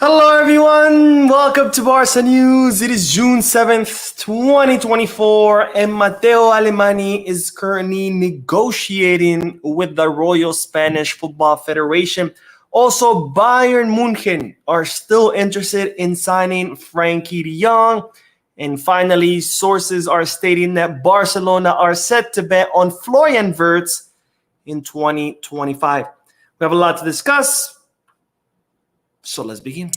Hello everyone, welcome to Barca News. It is June 7th, 2024, and Mateu Alemany is currently negotiating with the Royal Spanish Football Federation. Also, Bayern Munich are still interested in signing Frenkie de Jong. And finally, sources are stating that Barcelona are set to bet on Florian Wirtz in 2025. We have a lot to discuss. So let's begin.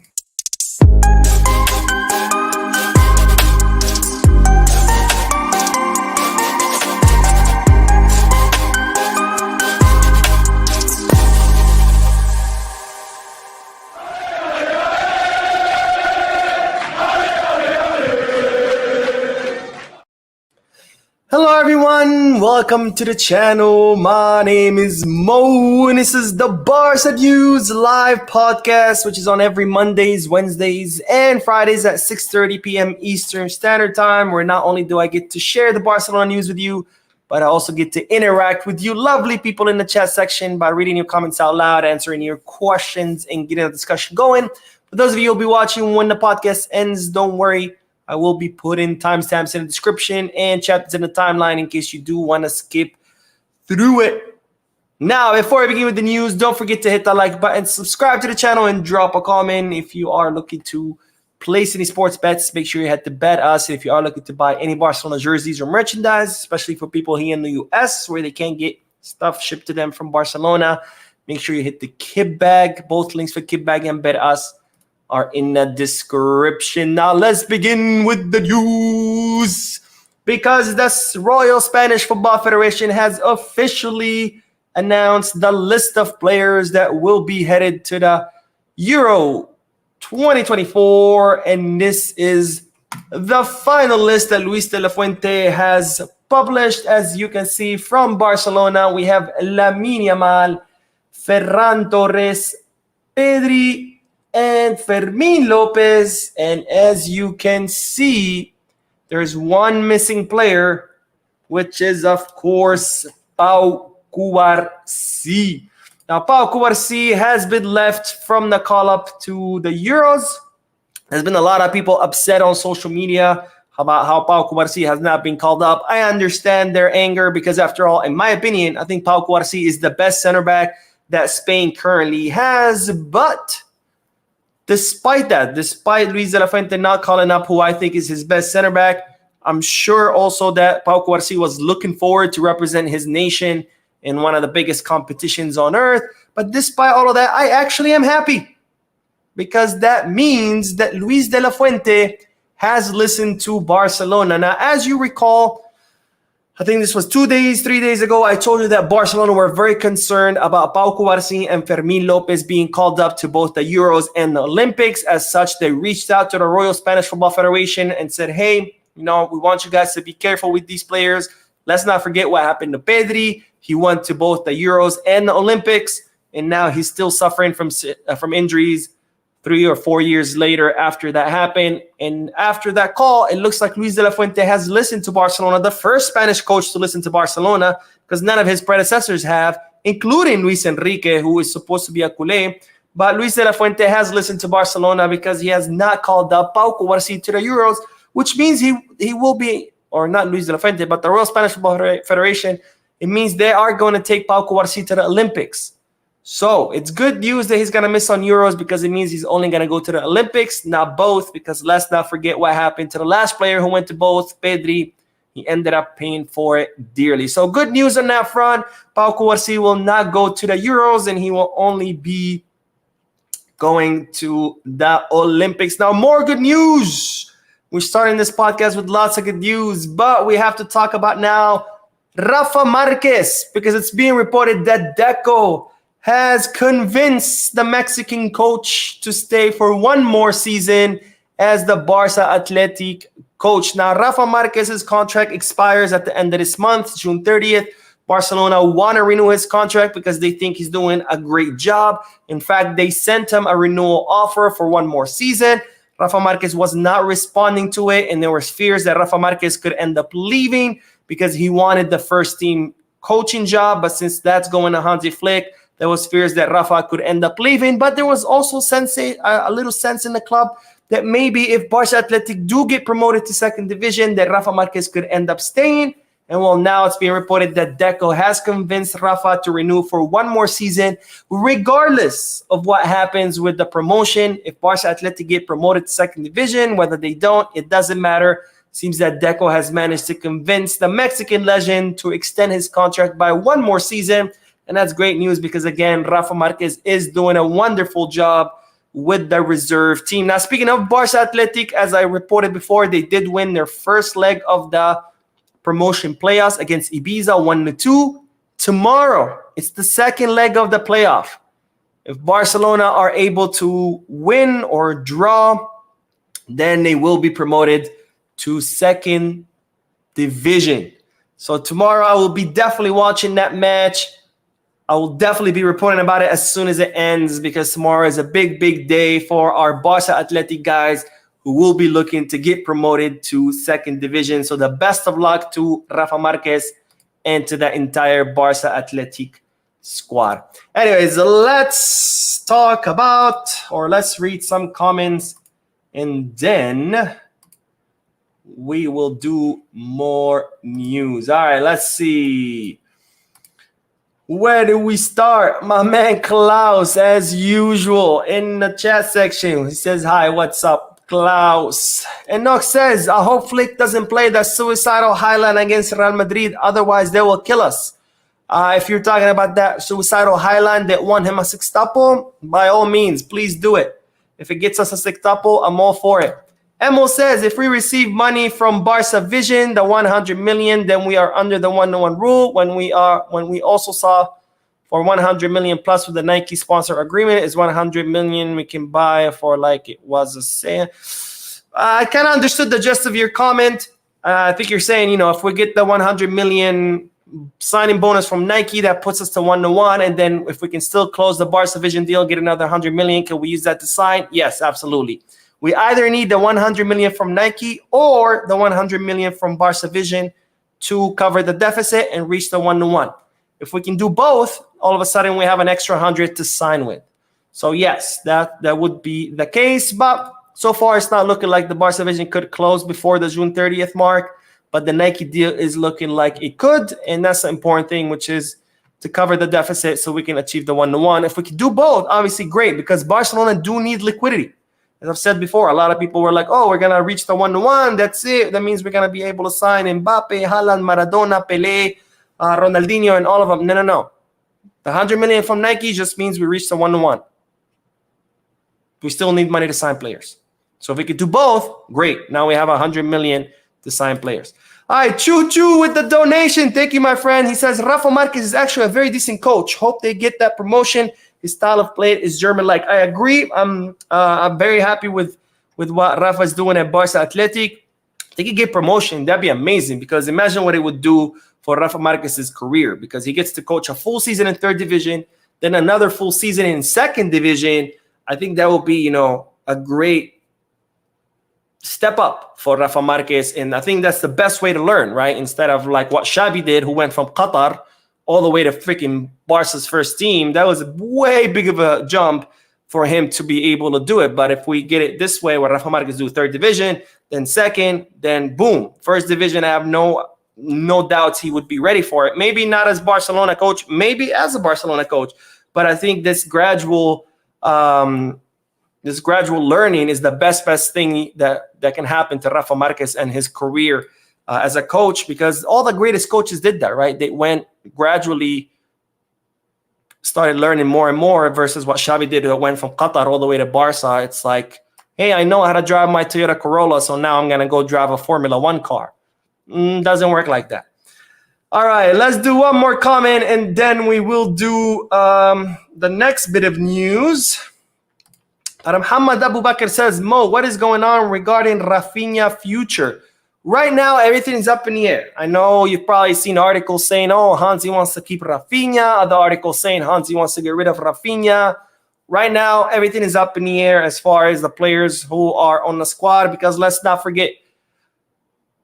Hello everyone, welcome to the channel. My name is Mo and this is the Barca News live podcast, which is on every Mondays, Wednesdays, and Fridays at 6:30 p.m. Eastern Standard Time, where not only do I get to share the Barcelona news with you, but I also get to interact with you lovely people in the chat section by reading your comments out loud, answering your questions, and getting a discussion going. For those of you who will be watching when the podcast ends, don't worry. I will be putting timestamps in the description and chapters in the timeline in case you do want to skip through it. Now, before I begin with the news, don't forget to hit that like button, subscribe to the channel, and drop a comment. If you are looking to place any sports bets, make sure you head to Bet Us. If you are looking to buy any Barcelona jerseys or merchandise, especially for people here in the US where they can't get stuff shipped to them from Barcelona, make sure you hit the Kib Bag. Both links for Kib Bag and Bet Us are in the description. Now let's begin with the news, because the Royal Spanish Football Federation has officially announced the list of players that will be headed to the Euro 2024, and this is the final list that Luis de la Fuente has published. As you can see, from Barcelona, we have Lamine Yamal, Ferran Torres, Pedri, and Fermín López. And as you can see, there's one missing player, which is, of course, Pau Cubarsi. Now, Pau Cubarsi has been left from the call-up to the Euros. There's been a lot of people upset on social media about how Pau Cubarsi has not been called up. I understand their anger because, after all, in my opinion, I think Pau Cubarsi is the best center back that Spain currently has. But despite Luis de la Fuente not calling up who I think is his best center back, I'm sure also that Pau Cubarsi was looking forward to represent his nation in one of the biggest competitions on earth. But despite all of that, I actually am happy, because that means that Luis de la Fuente has listened to Barcelona. Now, as you recall, I think this was 3 days ago, I told you that Barcelona were very concerned about Pau Cubarsi and Fermín López being called up to both the Euros and the Olympics. As such, they reached out to the Royal Spanish Football Federation and said, hey, we want you guys to be careful with these players. Let's not forget what happened to Pedri. He went to both the Euros and the Olympics, and now he's still suffering from injuries 3 or 4 years later after that happened. And after that call, it looks like Luis de la Fuente has listened to Barcelona, the first Spanish coach to listen to Barcelona, because none of his predecessors have, including Luis Enrique, who is supposed to be a culé. But Luis de la Fuente has listened to Barcelona because he has not called up Pau Cubarsi to the Euros, which means he will be, or not Luis de la Fuente, but the Royal Spanish Football Federation, it means they are going to take Pau Cubarsi to the Olympics. So it's good news that he's going to miss on Euros, because it means he's only going to go to the Olympics, not both, because let's not forget what happened to the last player who went to both, Pedri. He ended up paying for it dearly. So good news on that front. Pau Cubarsi will not go to the Euros, and he will only be going to the Olympics. Now, more good news. We're starting this podcast with lots of good news, but we have to talk about now Rafa Marquez, because it's being reported that Deco has convinced the Mexican coach to stay for one more season as the Barca Athletic coach. Now, Rafa Marquez's contract expires at the end of this month, June 30th. Barcelona want to renew his contract because they think he's doing a great job. In fact, they sent him a renewal offer for one more season. Rafa Marquez was not responding to it, and there was fears that Rafa Marquez could end up leaving because he wanted the first team coaching job. But since that's going to Hansi Flick, there was fears that Rafa could end up leaving, but there was also a little sense in the club that maybe if Barca Athletic do get promoted to second division, that Rafa Marquez could end up staying. And well, now it's being reported that Deco has convinced Rafa to renew for one more season, regardless of what happens with the promotion. If Barca Athletic get promoted to second division, whether they don't, it doesn't matter. Seems that Deco has managed to convince the Mexican legend to extend his contract by one more season. And that's great news because, again, Rafa Marquez is doing a wonderful job with the reserve team. Now, speaking of Barca Athletic, as I reported before, they did win their first leg of the promotion playoffs against Ibiza 1-2. Tomorrow, it's the second leg of the playoff. If Barcelona are able to win or draw, then they will be promoted to second division. So tomorrow I will be definitely watching that match. I will definitely be reporting about it as soon as it ends because tomorrow is a big, big day for our Barca Athletic guys who will be looking to get promoted to second division. So the best of luck to Rafa Marquez and to the entire Barca Athletic squad. Anyways, let's read some comments and then we will do more news. All right, let's see. Where do we start? My man Klaus, as usual, in the chat section. He says, hi, what's up, Klaus? And Nox says, I hope Flick doesn't play the suicidal highline against Real Madrid. Otherwise, they will kill us. If you're talking about that suicidal highline that won him a sextuple, by all means, please do it. If it gets us a sextuple, I'm all for it. Emo says, if we receive money from Barca Vision, the 100 million, then we are under the 1-to-1 rule. When we also saw for 100 million plus with the Nike sponsor agreement is 100 million we can buy for like it was a sale. I kind of understood the gist of your comment. I think you're saying, if we get the 100 million signing bonus from Nike, that puts us to 1-to-1. And then if we can still close the Barca Vision deal, get another 100 million, can we use that to sign? Yes, absolutely. We either need the 100 million from Nike or the 100 million from Barca Vision to cover the deficit and reach the 1-to-1. If we can do both, all of a sudden we have an extra 100 to sign with. So yes, that would be the case. But so far, it's not looking like the Barca Vision could close before the June 30th mark. But the Nike deal is looking like it could. And that's the important thing, which is to cover the deficit so we can achieve the 1-to-1. If we can do both, obviously great, because Barcelona do need liquidity. As I've said before, a lot of people were like, oh, we're going to reach the 1-to-1. That's it. That means we're going to be able to sign Mbappe, Haaland, Maradona, Pelé, Ronaldinho, and all of them. No. The 100 million from Nike just means we reach the 1-to-1. We still need money to sign players. So if we could do both, great. Now we have 100 million to sign players. All right, Choo with the donation. Thank you, my friend. He says, Rafa Marquez is actually a very decent coach. Hope they get that promotion. His style of play is German-like. I agree. I'm very happy with what Rafa is doing at Barca Athletic. They could get promotion. That'd be amazing because imagine what it would do for Rafa Marquez's career because he gets to coach a full season in third division, then another full season in second division. I think that will be, a great step up for Rafa Marquez. And I think that's the best way to learn, right? Instead of like what Xavi did, who went from Qatar all the way to freaking Barca's first team. That was way big of a jump for him to be able to do it. But if we get it this way, where Rafa Marquez do third division, then second, then boom, first division, I have no doubts he would be ready for it. Maybe not as Barcelona coach, maybe as a Barcelona coach. But I think this gradual learning is the best thing that can happen to Rafa Marquez and his career as a coach, because all the greatest coaches did that, right? They went gradually, started learning more and more versus what Xavi did, that went from Qatar all the way to Barca. It's like, hey, I know how to drive my Toyota Corolla, so now I'm going to go drive a Formula One car. Doesn't work like that. All right, let's do one more comment, and then we will do the next bit of news. Muhammad Abubakar says, Mo, what is going on regarding Rafinha future? Right now, everything is up in the air. I know you've probably seen articles saying, oh, Hansi wants to keep Rafinha. Other articles saying Hansi wants to get rid of Rafinha. Right now, everything is up in the air as far as the players who are on the squad, because let's not forget,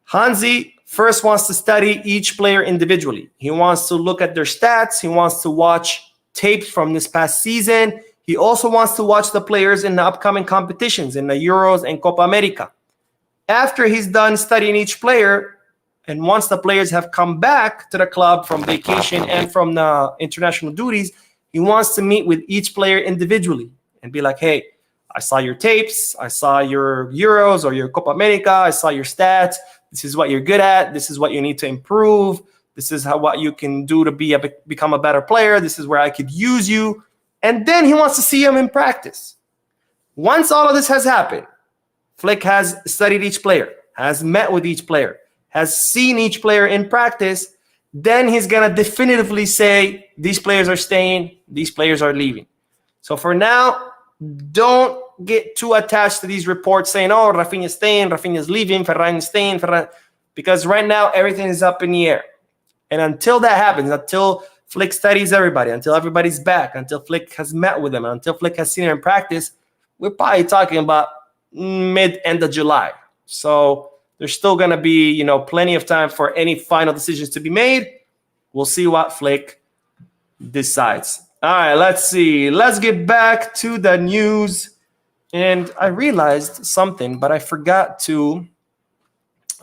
Hansi first wants to study each player individually. He wants to look at their stats. He wants to watch tapes from this past season. He also wants to watch the players in the upcoming competitions, in the Euros and Copa America. After he's done studying each player, and once the players have come back to the club from vacation and from the international duties, he wants to meet with each player individually and be like, hey, I saw your tapes, I saw your Euros or your Copa America, I saw your stats. This is what you're good at. This is what you need to improve. This is what you can do to become a better player. This is where I could use you. And then he wants to see him in practice. Once all of this has happened, Flick has studied each player, has met with each player, has seen each player in practice. Then he's going to definitively say, these players are staying, these players are leaving. So for now, don't get too attached to these reports saying, oh, Rafinha's staying, Rafinha's leaving, Ferran is staying, because right now everything is up in the air. And until that happens, until Flick studies everybody, until everybody's back, until Flick has met with them, until Flick has seen them in practice, we're probably talking about mid-end of July. So there's still going to be, plenty of time for any final decisions to be made. We'll see what Flick decides. All right, let's see. Let's get back to the news. And I realized something, but I forgot to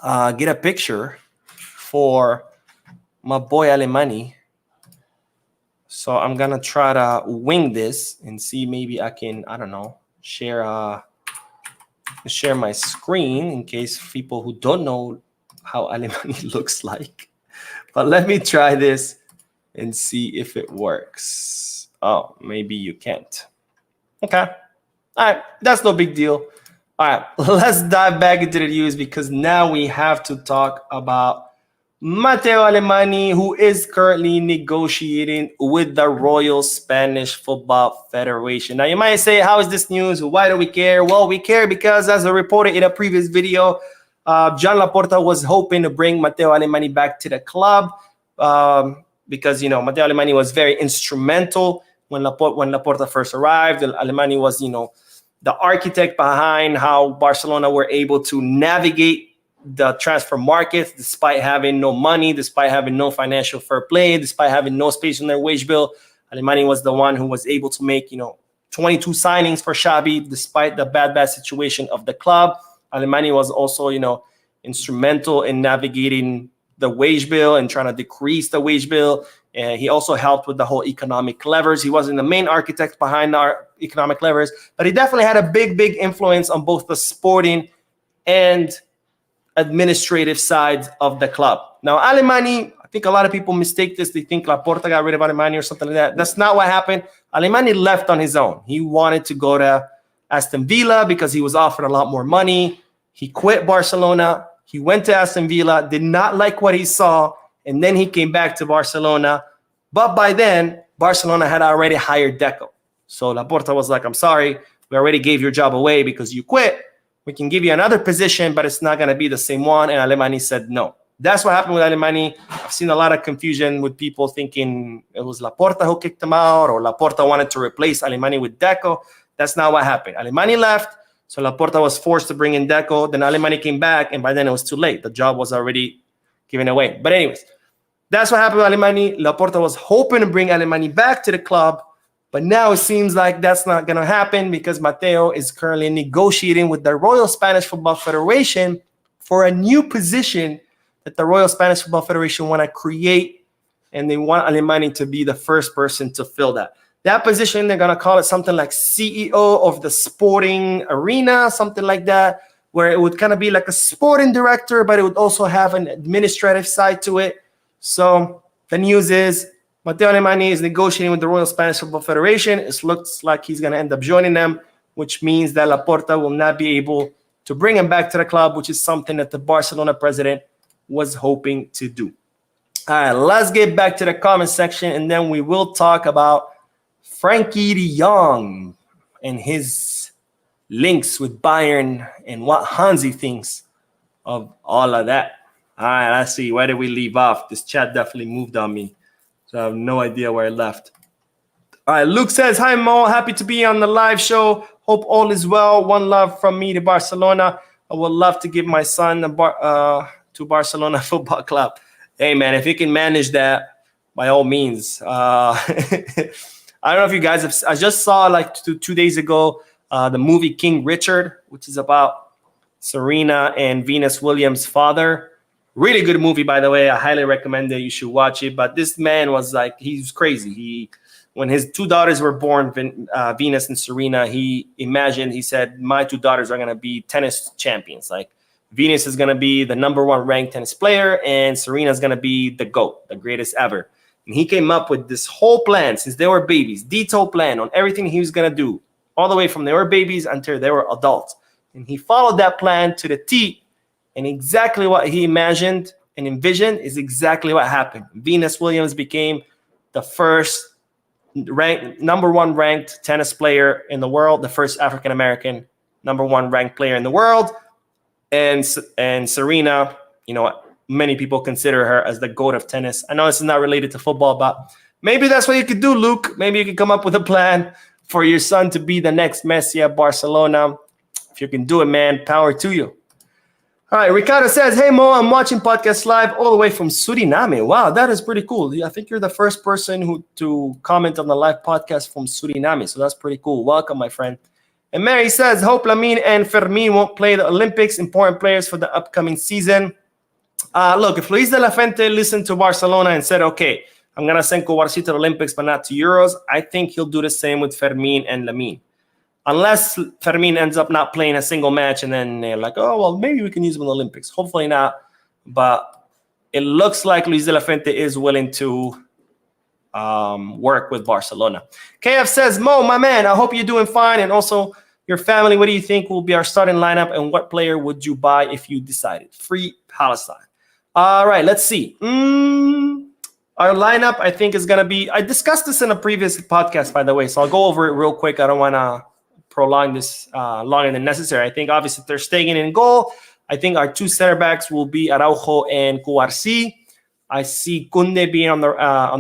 get a picture for my boy Alemany. So I'm going to try to wing this and see maybe I can, share my screen in case people who don't know how Alemany looks like. But let me try this and see if it works. Oh, maybe you can't. Okay. All right. That's no big deal. All right. Let's dive back into the news because now we have to talk about Mateu Alemany, who is currently negotiating with the Royal Spanish Football Federation. Now, you might say, how is this news? Why do we care? Well, we care because, as I reported in a previous video, Joan Laporta was hoping to bring Mateu Alemany back to the club because, Mateu Alemany was very instrumental when Laporta first arrived. Alemany was, the architect behind how Barcelona were able to navigate the transfer markets despite having no money, despite having no financial fair play, despite having no space in their wage bill. Alemany was the one who was able to make 22 signings for Xavi despite the bad situation of the club. Alemany was also instrumental in navigating the wage bill and trying to decrease the wage bill. And he also helped with the whole economic levers. He wasn't the main architect behind our economic levers, but he definitely had a big influence on both the sporting and administrative sides of the club. Now, Alemany, I think a lot of people mistake this. They think Laporta got rid of Alemany or something like that. That's not what happened. Alemany left on his own. He wanted to go to Aston Villa because he was offered a lot more money. He quit Barcelona. He went to Aston Villa, did not like what he saw, and then he came back to Barcelona. But by then, Barcelona had already hired Deco. So Laporta was like, I'm sorry, we already gave your job away because you quit. We can give you another position, but it's not going to be the same one. And Alemany said no. That's what happened with Alemany. I've seen a lot of confusion with people thinking it was Laporta who kicked him out or Laporta wanted to replace Alemany with Deco. That's not what happened. Alemany left, so Laporta was forced to bring in Deco. Then Alemany came back, and by then it was too late. The job was already given away. But anyways, that's what happened with Alemany. Laporta was hoping to bring Alemany back to the club, but now it seems like that's not going to happen because Mateu is currently negotiating with the Royal Spanish Football Federation for a new position that the Royal Spanish Football Federation want to create, and they want Alemany to be the first person to fill that. That position, they're going to call it something like CEO of the sporting arena, something like that, where it would kind of be like a sporting director, but it would also have an administrative side to it. So the news is Mateu Alemany is negotiating with the Royal Spanish Football Federation. It looks like he's going to end up joining them, which means that Laporta will not be able to bring him back to the club, which is something that the Barcelona president was hoping to do. All right, let's get back to the comment section, and then we will talk about Frenkie de Jong and his links with Bayern and what Hansi thinks of all of that. All right, let's see. Where did we leave off? This chat definitely moved on me, so I have no idea where I left. All right, Luke says, hi, Mo. Happy to be on the live show. Hope all is well. One love from me to Barcelona. I would love to give my son to Barcelona Football Club. Hey, man, if you can manage that, by all means. I don't know if you guys have. I just saw like 2 days ago the movie King Richard, which is about Serena and Venus Williams' father. Really good movie, by the way. I highly recommend it. You should watch it. But this man was like, he's crazy. When his 2 daughters were born, Venus and Serena, he said, my 2 daughters are going to be tennis champions. Like, Venus is going to be the number 1 ranked tennis player, and Serena is going to be the GOAT, the greatest ever. And he came up with this whole plan since they were babies, detailed plan on everything he was going to do, all the way from they were babies until they were adults. And he followed that plan to the T, and exactly what he imagined and envisioned is exactly what happened. Venus Williams became the first number 1 ranked tennis player in the world, the first African-American number 1 ranked player in the world. And Serena, many people consider her as the GOAT of tennis. I know this is not related to football, but maybe that's what you could do, Luke. Maybe you could come up with a plan for your son to be the next Messi at Barcelona. If you can do it, man, power to you. All right, Ricardo says, hey, Mo, I'm watching podcast live all the way from Suriname. Wow, that is pretty cool. I think you're the first person to comment on the live podcast from Suriname, so that's pretty cool. Welcome, my friend. And Mary says, hope Lamine and Fermin won't play the Olympics, important players for the upcoming season. Look, if Luis de la Fuente listened to Barcelona and said, okay, I'm going to send Cubarsi to the Olympics but not to Euros, I think he'll do the same with Fermin and Lamine. Unless Fermin ends up not playing a single match and then they're like, oh, well, maybe we can use him in the Olympics. Hopefully not. But it looks like Luis de la Fuente is willing to work with Barcelona. KF says, Mo, my man, I hope you're doing fine. And also your family, what do you think will be our starting lineup? And what player would you buy if you decided? Free Palestine. All right, let's see. Our lineup, I think, is going to be... I discussed this in a previous podcast, by the way, so I'll go over it real quick. I don't want to prolong this longer than necessary. I think, obviously, they're staying in goal. I think our 2 center backs will be Araujo and Cubarsi. I see Kunde being on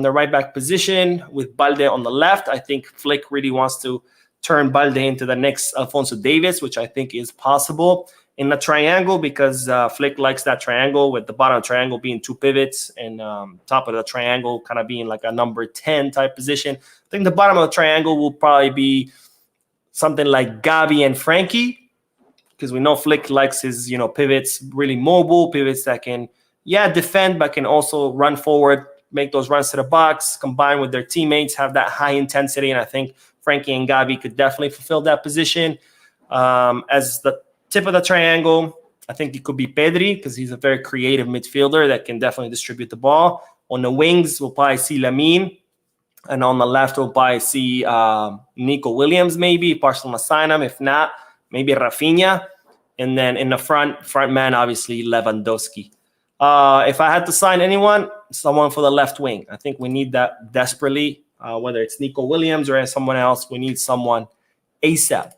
the right back position with Balde on the left. I think Flick really wants to turn Balde into the next Alphonso Davies, which I think is possible. In the triangle, because Flick likes that triangle, with the bottom of the triangle being 2 pivots and top of the triangle kind of being like a number 10 type position. I think the bottom of the triangle will probably be something like Gavi and Frenkie, because we know Flick likes his pivots, really mobile pivots that can defend but can also run forward, make those runs to the box, combine with their teammates, have that high intensity. And I think Frenkie and Gavi could definitely fulfill that position. As the tip of the triangle, I think it could be Pedri, because he's a very creative midfielder that can definitely distribute the ball. On the wings, we'll probably see Lamine. And on the left, we'll probably see Nico Williams, maybe. Barcelona sign him. If not, maybe Rafinha. And then in the front man, obviously, Lewandowski. If I had to sign anyone, someone for the left wing. I think we need that desperately. Whether it's Nico Williams or someone else, we need someone ASAP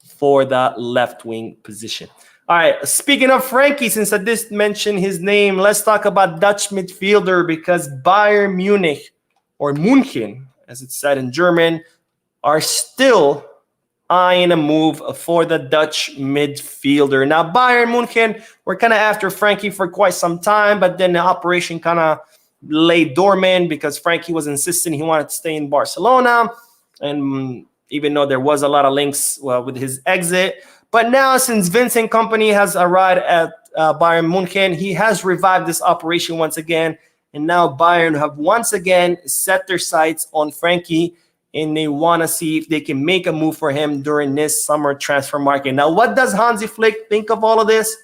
for the left wing position. All right, speaking of Frenkie, since I just mentioned his name, let's talk about Dutch midfielder, because Bayern Munich, or München, as it's said in German, are still eyeing a move for the Dutch midfielder. Now, Bayern München were kind of after Frenkie for quite some time, but then the operation kind of lay dormant because Frenkie was insisting he wanted to stay in Barcelona. And even though there was a lot of links with his exit. But now, since Vincent Kompany has arrived at Bayern Munich, he has revived this operation once again. And now Bayern have once again set their sights on Frenkie, and they want to see if they can make a move for him during this summer transfer market. Now, what does Hansi Flick think of all of this?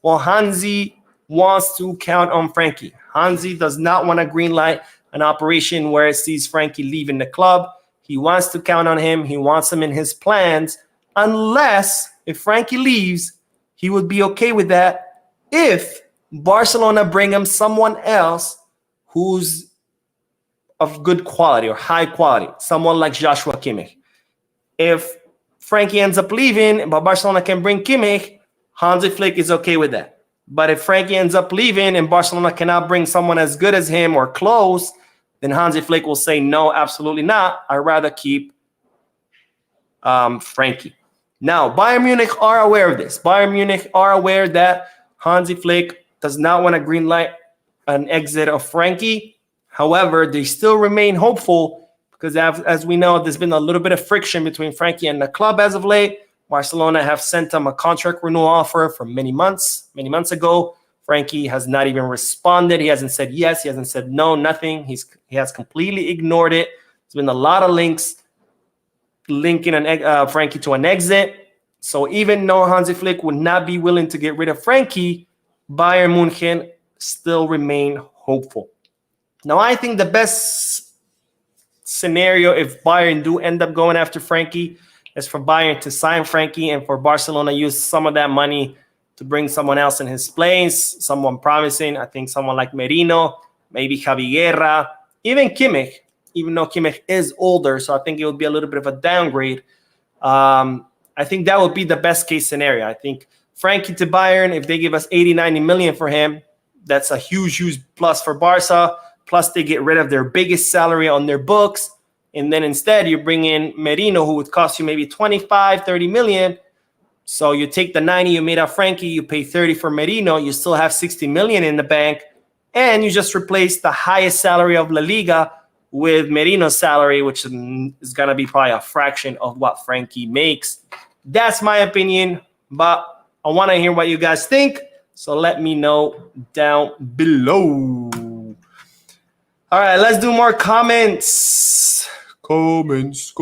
Well, Hansi wants to count on Frenkie. Hansi does not want to greenlight an operation where it sees Frenkie leaving the club. He wants to count on him. He wants him in his plans, unless if Frenkie leaves, he would be okay with that if Barcelona bring him someone else who's of good quality or high quality, someone like Joshua Kimmich. If Frenkie ends up leaving, but Barcelona can bring Kimmich, Hansi Flick is okay with that. But if Frenkie ends up leaving and Barcelona cannot bring someone as good as him or close, then Hansi Flick will say, no, absolutely not. I'd rather keep Frenkie. Now, Bayern Munich are aware of this. Bayern Munich are aware that Hansi Flick does not want to greenlight an exit of Frenkie. However, they still remain hopeful because as we know, there's been a little bit of friction between Frenkie and the club as of late. Barcelona have sent him a contract renewal offer for many months ago. Frenkie has not even responded. He hasn't said yes. He hasn't said no, nothing. He has completely ignored it. There's been a lot of links linking Frenkie to an exit. So even though Hansi Flick would not be willing to get rid of Frenkie, Bayern Munich still remain hopeful. Now, I think the best scenario if Bayern do end up going after Frenkie is for Bayern to sign Frenkie and for Barcelona use some of that money to bring someone else in his place, someone promising. I think someone like Merino, maybe Javi Guerra, even Kimmich, even though Kimmich is older, so I think it would be a little bit of a downgrade. I think that would be the best case scenario. I think Frenkie to Bayern, if they give us 80, 90 million for him, that's a huge plus for Barca. Plus, they get rid of their biggest salary on their books. And then instead, you bring in Merino, who would cost you maybe 25, 30 million. So you take the 90 you made out Frenkie, you pay 30 for Merino, you still have 60 million in the bank, and you just replace the highest salary of La Liga with Merino's salary, which is going to be probably a fraction of what Frenkie makes. That's my opinion, but I want to hear what you guys think, so let me know down below. All right, let's do more comments. Comments.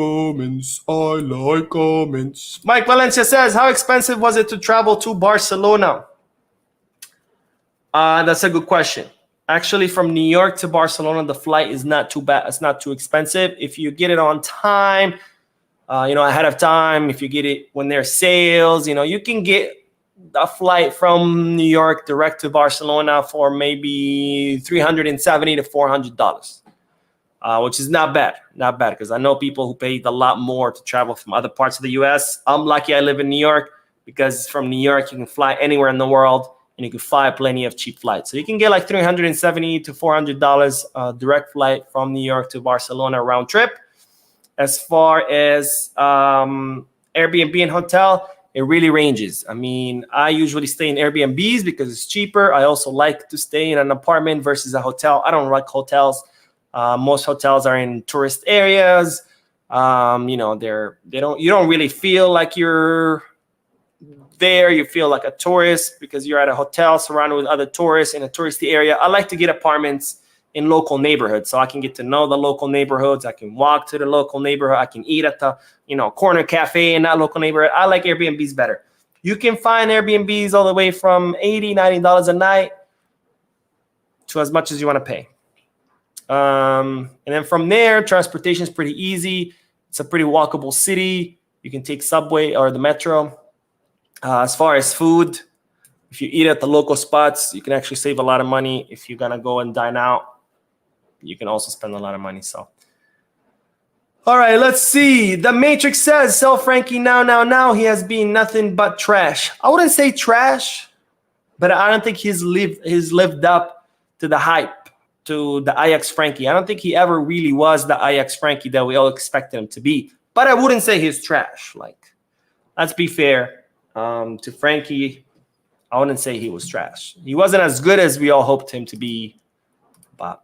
I like comments. Mike Valencia says, how expensive was it to travel to Barcelona? That's a good question. Actually, from New York to Barcelona, the flight is not too bad. It's not too expensive. If you get it on time, ahead of time, if you get it when there's sales, you can get a flight from New York direct to Barcelona for maybe $370 to $400, which is not bad. Not bad, because I know people who paid a lot more to travel from other parts of the U.S. I'm lucky I live in New York, because from New York, you can fly anywhere in the world, and you can fly plenty of cheap flights. So you can get like $370 to $400 direct flight from New York to Barcelona round trip. As far as Airbnb and hotel, it really ranges. I mean, I usually stay in Airbnbs because it's cheaper. I also like to stay in an apartment versus a hotel. I don't like hotels. Most hotels are in tourist areas. You don't really feel like you're there. You feel like a tourist because you're at a hotel surrounded with other tourists in a touristy area. I like to get apartments in local neighborhoods, so I can get to know the local neighborhoods. I can walk to the local neighborhood. I can eat at the corner cafe in that local neighborhood. I like Airbnbs better. You can find Airbnbs all the way from $80, $90 a night to as much as you want to pay. And then from there, transportation is pretty easy. It's a pretty walkable city. You can take subway or the metro. As far as food, if you eat at the local spots, you can actually save a lot of money. If you're going to go and dine out, you can also spend a lot of money. So, all right, let's see. The Matrix says, sell Frenkie now. He has been nothing but trash. I wouldn't say trash, but I don't think he's lived up to the hype, to the Ajax Frenkie. I don't think he ever really was the Ajax Frenkie that we all expected him to be. But I wouldn't say he's trash. Like, let's be fair. To Frenkie, I wouldn't say he was trash. He wasn't as good as we all hoped him to be, but,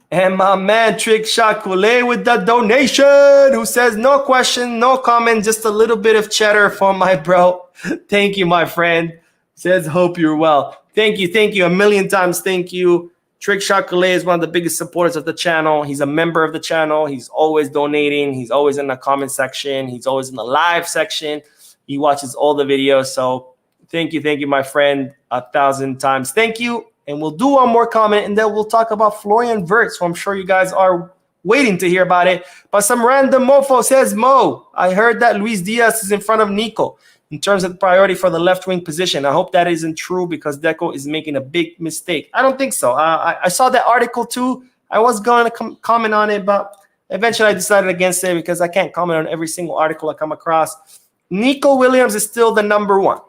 And my man, Trick Chocolat with the donation, who says, no question, no comment, just a little bit of cheddar for my bro. Thank you, my friend. Says, hope you're well. Thank you. A million times thank you. Trick Chocolat is one of the biggest supporters of the channel. He's a member of the channel. He's always donating. He's always in the comment section. He's always in the live section. He watches all the videos. So thank you, my friend, 1,000 times. Thank you. And we'll do one more comment, and then we'll talk about Florian Wirtz. So I'm sure you guys are waiting to hear about it. But some random mofo says, Mo, I heard that Luis Diaz is in front of Nico in terms of priority for the left wing position. I hope that isn't true, because Deco is making a big mistake. I don't think so. I saw that article too. I was going to comment on it, but eventually I decided against it because I can't comment on every single article I come across. Nico Williams is still the number one.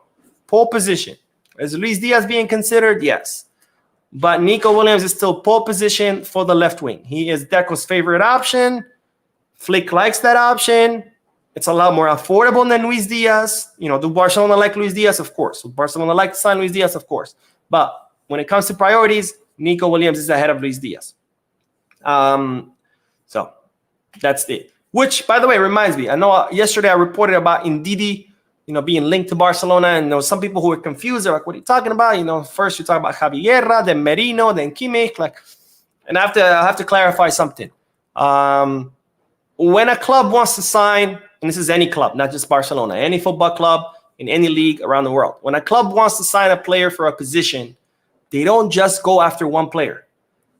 Pole position. Is Luis Diaz being considered? Yes. But Nico Williams is still pole position for the left wing. He is Deco's favorite option. Flick likes that option. It's a lot more affordable than Luis Diaz. Do Barcelona like Luis Diaz? Of course. Would Barcelona like to sign Luis Diaz? Of course. But when it comes to priorities, Nico Williams is ahead of Luis Diaz. So That's it. Which, by the way, reminds me, I know yesterday I reported about Ndidi, being linked to Barcelona, and there was some people who were confused. They're like, what are you talking about? First you talk about Javi Guerra, then Merino, then Kimmich. And I have to clarify something. When a club wants to sign, and this is any club, not just Barcelona, any football club in any league around the world, when a club wants to sign a player for a position, they don't just go after one player.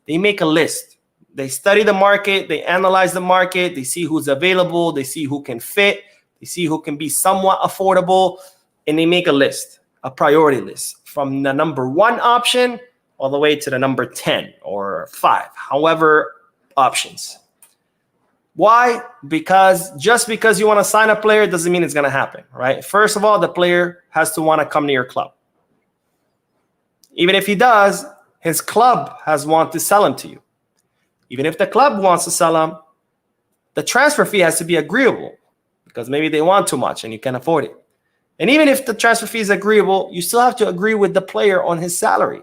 They make a list. They study the market. They analyze the market. They see who's available. They see who can fit. They see who can be somewhat affordable. And they make a list, a priority list, from the number 1 option all the way to the number 10 or 5, however options. Why? Because just because you want to sign a player doesn't mean it's going to happen, right? First of all, the player has to want to come to your club. Even if he does, his club has want to sell him to you. Even if the club wants to sell him, the transfer fee has to be agreeable because maybe they want too much and you can't afford it. And even if the transfer fee is agreeable, you still have to agree with the player on his salary.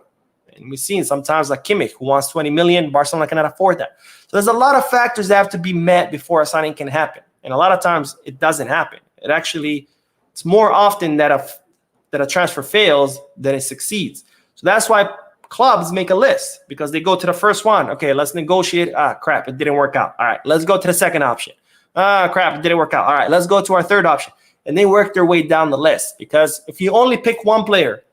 And we've seen sometimes like Kimmich, who wants 20 million, Barcelona cannot afford that. So there's a lot of factors that have to be met before a signing can happen. And a lot of times it doesn't happen. It's more often that a transfer fails than it succeeds. So that's why clubs make a list, because they go to the first one. Okay, let's negotiate. Crap, it didn't work out. All right, let's go to the second option. Crap, it didn't work out. All right, let's go to our third option. And they work their way down the list, because if you only pick one player,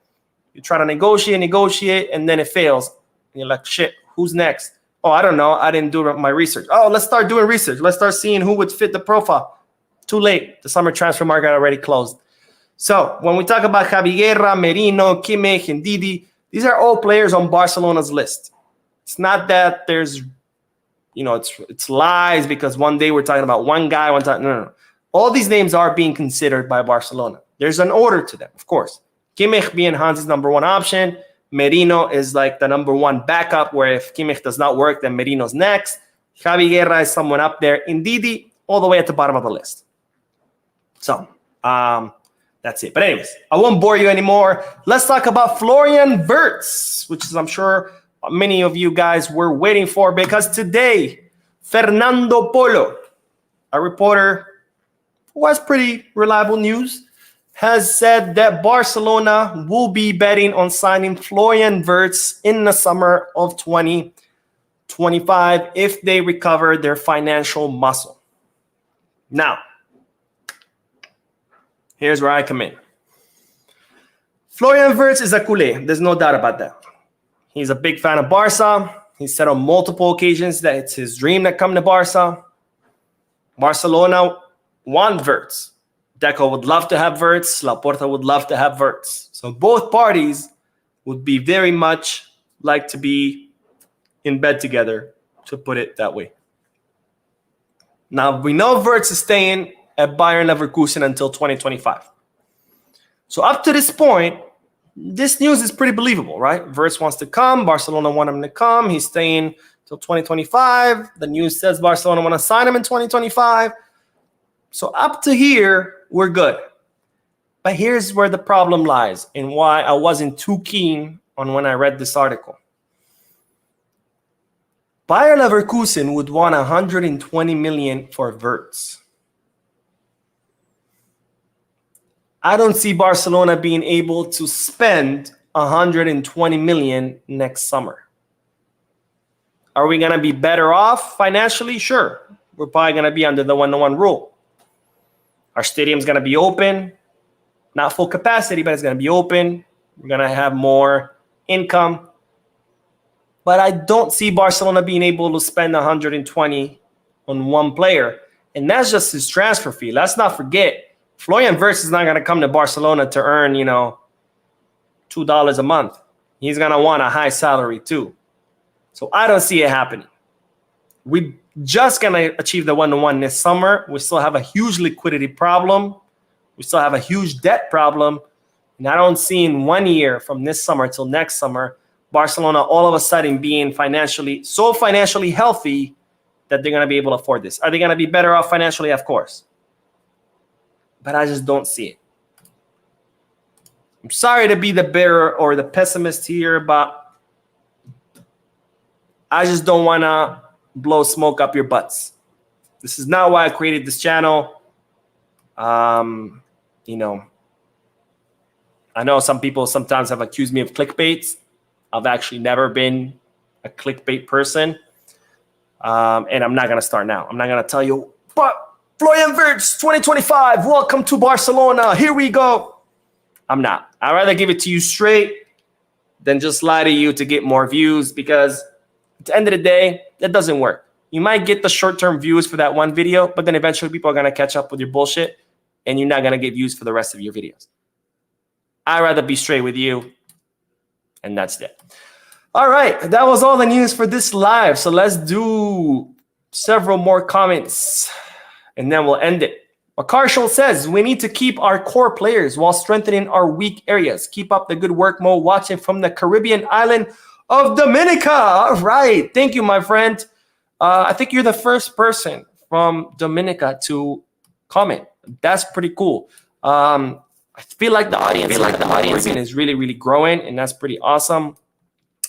you try to negotiate, and then it fails. And you're like, shit, who's next? Oh, I don't know. I didn't do my research. Oh, let's start doing research. Let's start seeing who would fit the profile. Too late. The summer transfer market already closed. So when we talk about Javi Guerra, Merino, Kimmich, and Ndidi, these are all players on Barcelona's list. It's not that there's, it's lies because one day we're talking about one guy, one time. No. All these names are being considered by Barcelona. There's an order to them, of course. Kimmich being Hans's number 1 option. Merino is like the number 1 backup, where if Kimmich does not work, then Merino's next. Javi Guerra is someone up there. Ndidi, all the way at the bottom of the list. So, that's it. But anyways, I won't bore you anymore. Let's talk about Florian Wirtz, which is, I'm sure, many of you guys were waiting for, because today, Fernando Polo, a reporter who has pretty reliable news, has said that Barcelona will be betting on signing Florian Wirtz in the summer of 2025 if they recover their financial muscle. Now, here's where I come in. Florian Wirtz is a culé. There's no doubt about that. He's a big fan of Barca. He said on multiple occasions that it's his dream to come to Barca. Barcelona want Wirtz. Deco would love to have Wirtz. Laporta would love to have Wirtz. So both parties would be very much like to be in bed together, to put it that way. Now, we know Wirtz is staying at Bayern Leverkusen until 2025. So up to this point, this news is pretty believable, right? Wirtz wants to come. Barcelona want him to come. He's staying till 2025. The news says Barcelona want to sign him in 2025. So up to here, we're good. But here's where the problem lies and why I wasn't too keen on when I read this article. Bayer Leverkusen would want 120 million for Wirtz. I don't see Barcelona being able to spend 120 million next summer. Are we going to be better off financially? Sure. We're probably going to be under the 1-to-1 rule. Our stadium's going to be open, not full capacity, but it's going to be open. We're going to have more income. But I don't see Barcelona being able to spend 120 on one player. And that's just his transfer fee. Let's not forget, Florian Wirtz is not going to come to Barcelona to earn, $2 a month. He's going to want a high salary too. So I don't see it happening. We're just going to achieve the 1-to-1 this summer. We still have a huge liquidity problem. We still have a huge debt problem. And I don't see in 1 year from this summer till next summer, Barcelona all of a sudden being financially healthy that they're going to be able to afford this. Are they going to be better off financially? Of course. But I just don't see it. I'm sorry to be the bearer or the pessimist here, but I just don't want to blow smoke up your butts. This is not why I created this channel. You know, I know some people sometimes have accused me of clickbait. I've actually never been a clickbait person. And I'm not going to start now. I'm not going to tell you, but Florian Wirtz, 2025, welcome to Barcelona. Here we go. I'm not. I'd rather give it to you straight than just lie to you to get more views, because at the end of the day, that doesn't work. You might get the short-term views for that one video, but then eventually people are going to catch up with your bullshit, and you're not going to get views for the rest of your videos. I'd rather be straight with you, and that's it. All right, that was all the news for this live. So let's do several more comments, and then we'll end it. Marshall says, we need to keep our core players while strengthening our weak areas. Keep up the good work, Mo, watching from the Caribbean island of Dominica. All right. Thank you, my friend. I think you're the first person from Dominica to comment. That's pretty cool. I feel like the audience is really, really growing, and that's pretty awesome.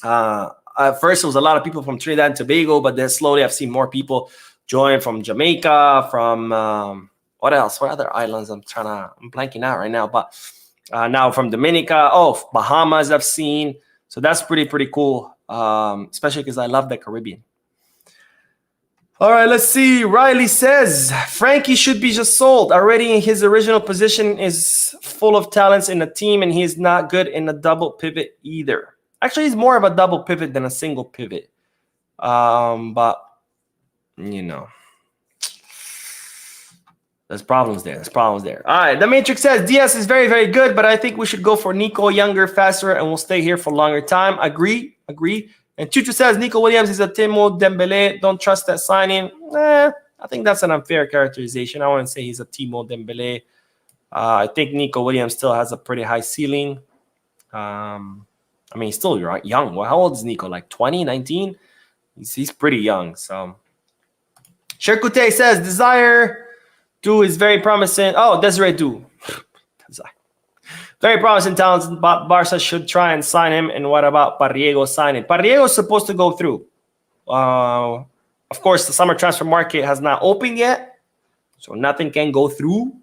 At first, it was a lot of people from Trinidad and Tobago, but then slowly I've seen more people join from Jamaica, from what else? What other islands? I'm blanking out right now. But now from Dominica, Bahamas I've seen. So that's pretty cool, especially because I love the Caribbean. All right, let's see. Riley says, Frenkie should be just sold. Already in his original position is full of talents in the team, and he's not good in a double pivot either. Actually, he's more of a double pivot than a single pivot. But, you know. There's problems there. All right. The Matrix says Diaz is very, very good, but I think we should go for Nico, younger, faster, and we'll stay here for a longer time. Agree. And Chuchu says Nico Williams is a Timo Dembele. Don't trust that signing. I think that's an unfair characterization. I wouldn't say he's a Timo Dembele. I think Nico Williams still has a pretty high ceiling. I mean, he's still young. Well, how old is Nico? Like 20, 19? He's pretty young. So, Sherkute says Desire Du is very promising. Oh, Desiree Du. Very promising talents, but Barca should try and sign him. And what about Parriego signing? Parriego is supposed to go through. Of course, the summer transfer market has not opened yet, so nothing can go through.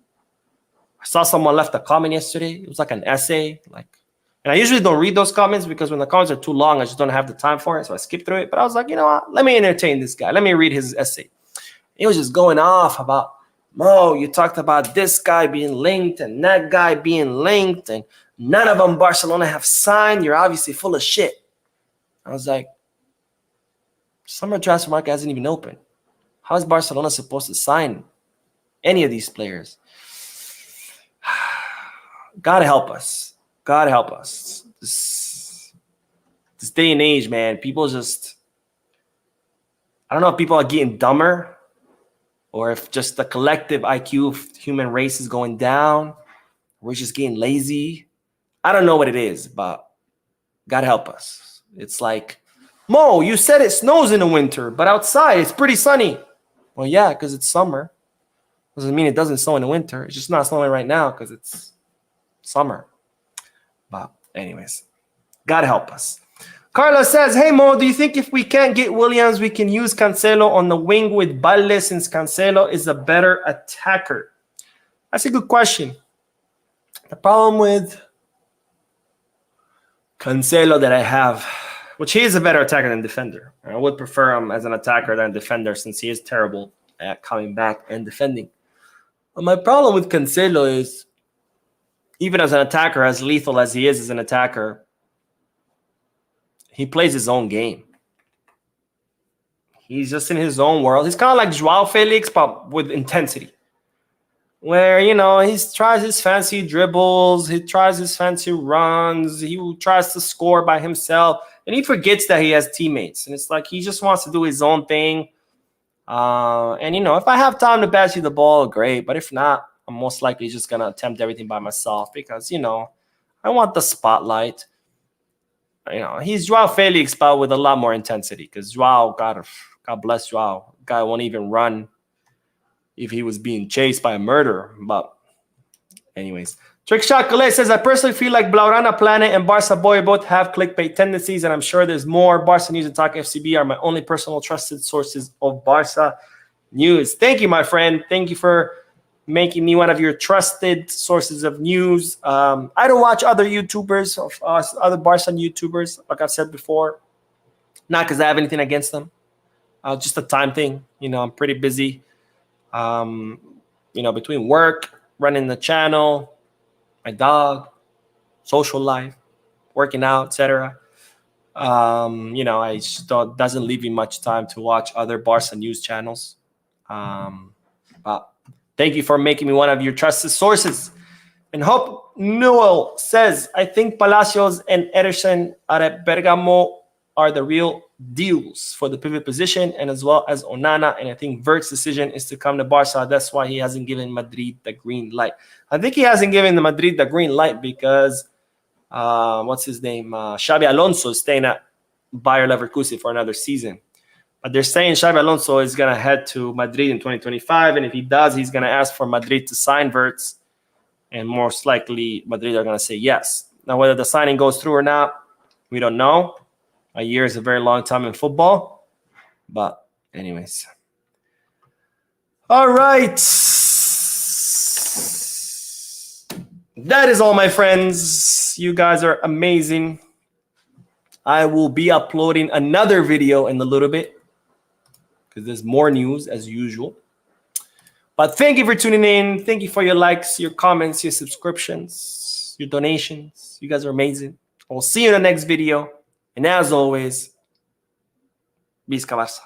I saw someone left a comment yesterday. It was like an essay. And I usually don't read those comments because when the comments are too long, I just don't have the time for it, so I skip through it. But I was like, you know what? Let me entertain this guy. Let me read his essay. He was just going off about, Mo, you talked about this guy being linked and that guy being linked, and none of them Barcelona have signed. You're obviously full of shit. I was like, summer transfer market hasn't even opened. How is Barcelona supposed to sign any of these players? God help us. God help us. This day and age, man, people just, I don't know if people are getting dumber, or if just the collective IQ of human race is going down. We're just getting lazy. I don't know what it is, but God help us. It's like, Mo, you said it snows in the winter, but outside it's pretty sunny. Well, yeah, because it's summer. Doesn't mean it doesn't snow in the winter. It's just not snowing right now because it's summer. But anyways, God help us. Carlos says, hey, Mo, do you think if we can't get Williams, we can use Cancelo on the wing with Balde since Cancelo is a better attacker? That's a good question. The problem with Cancelo that I have, which he is a better attacker than defender. I would prefer him as an attacker than defender since he is terrible at coming back and defending. But my problem with Cancelo is, even as an attacker, as lethal as he is as an attacker, he plays his own game. He's just in his own world. He's kind of like Joao Felix, but with intensity. Where, you know, he tries his fancy dribbles, he tries his fancy runs, he tries to score by himself, and he forgets that he has teammates. And it's like he just wants to do his own thing. And, you know, if I have time to pass you the ball, great. But if not, I'm most likely just going to attempt everything by myself because, you know, I want the spotlight. You know, he's Joao Felix, but with a lot more intensity because Joao, God bless Joao. Guy won't even run if he was being chased by a murderer. But anyways, Trick Shot Calais says, I personally feel like Blaugrana Planet and Barca Boy both have clickbait tendencies, and I'm sure there's more. Barca News and Talk FCB are my only personal trusted sources of Barca news. Thank you, my friend. Thank you for making me one of your trusted sources of news. I don't watch other YouTubers, other Barca YouTubers, like I've said before. Not because I have anything against them. Just a time thing. I'm pretty busy. Between work, running the channel, my dog, social life, working out, etc. I just doesn't leave me much time to watch other Barca news channels. But thank you for making me one of your trusted sources. And Hope Newell says, I think Palacios and Ederson at Bergamo are the real deals for the pivot position, and as well as Onana. And I think Wirtz's decision is to come to Barca. That's why he hasn't given Madrid the green light. I think he hasn't given the Madrid the green light because what's his name? Xabi Alonso is staying at Bayer Leverkusen for another season. But they're saying Xabi Alonso is going to head to Madrid in 2025. And if he does, he's going to ask for Madrid to sign Wirtz. And most likely, Madrid are going to say yes. Now, whether the signing goes through or not, we don't know. A year is a very long time in football. But anyways. All right. That is all, my friends. You guys are amazing. I will be uploading another video in a little bit because there's more news as usual. But thank you for tuning in. Thank you for your likes, your comments, your subscriptions, your donations. You guys are amazing. I'll see you in the next video. And as always, Visca Barça.